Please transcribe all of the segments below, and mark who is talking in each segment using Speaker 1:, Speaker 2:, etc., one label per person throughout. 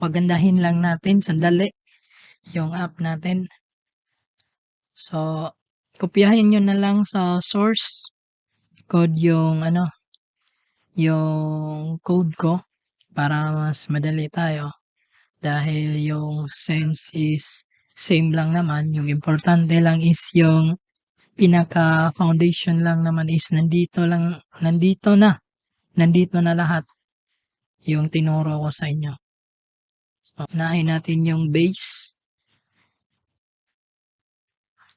Speaker 1: pagandahin lang natin sandali yung app natin. So, kopyahin nyo na lang sa source code yung yung code ko para mas madali tayo. Dahil yung sense is same lang naman. Yung importante lang is yung pinaka foundation lang naman is nandito na lahat yung tinuro ko sa inyo. So, unahin natin yung base.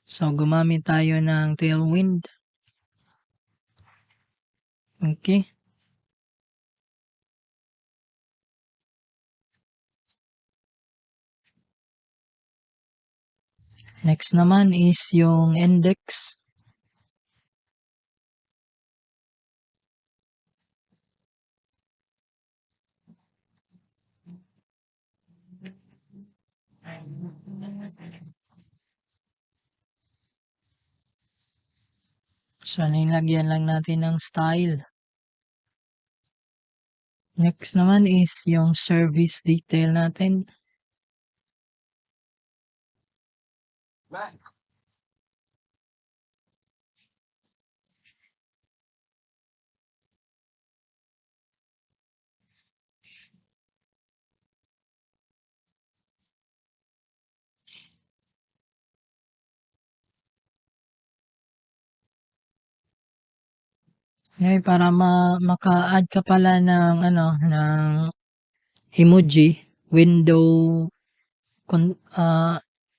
Speaker 1: So, gumamit tayo ng Tailwind. Okay. Next naman is yung index. So, nilagyan lang natin ng style. Next naman is yung service detail natin. Okay, para maka-add ka pala ng ng emoji,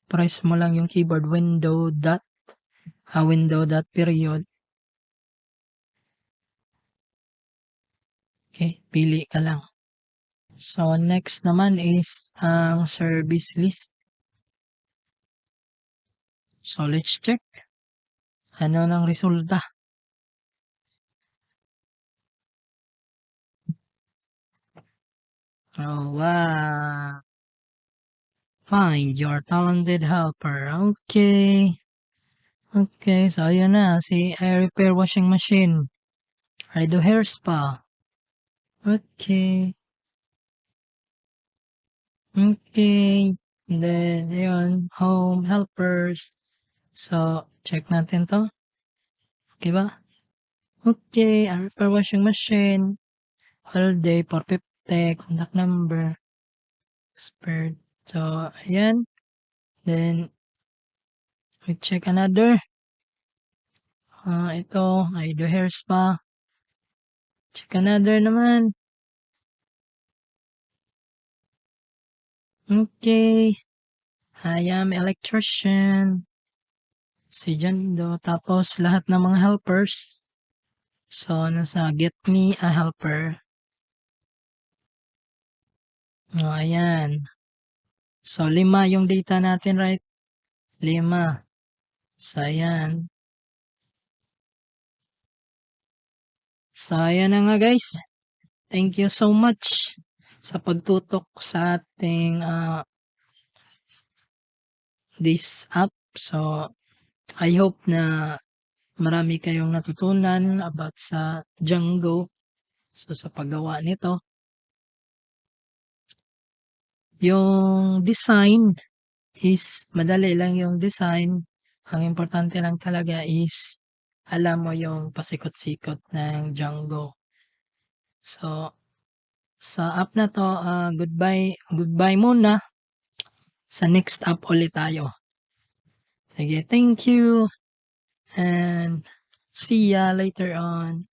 Speaker 1: press mo lang yung keyboard window dot period. Okay, pili ka lang. So, next naman is ang service list. So, let's check. Ano ng resulta? Oh, wow. Find your talented helper. Okay. Okay, so ayun na. Si I repair washing machine. I do hair spa. Okay. Okay. And then, ayun. Home helpers. So, check natin to. Okay ba? Okay. I repair washing machine. Holiday, 450. Contact number. Expert. So, ayan. Then, we check another. Ito, I do hair spa. Check another naman. Okay. I am electrician. Si Jando. Tapos, lahat ng mga helpers. So, nasa get me a helper. O, ayan. So, 5 yung data natin, right? 5. So, ayan. So, ayan na nga, guys. Thank you so much sa pagtutok sa ating this app. So, I hope na marami kayong natutunan about sa Django. So, sa paggawa nito. Yung design is madali lang yung design. Ang importante lang talaga is alam mo yung pasikot-sikot ng Django. So, sa app na to, goodbye muna. Sa next app ulit tayo. Sige, thank you. And see ya later on.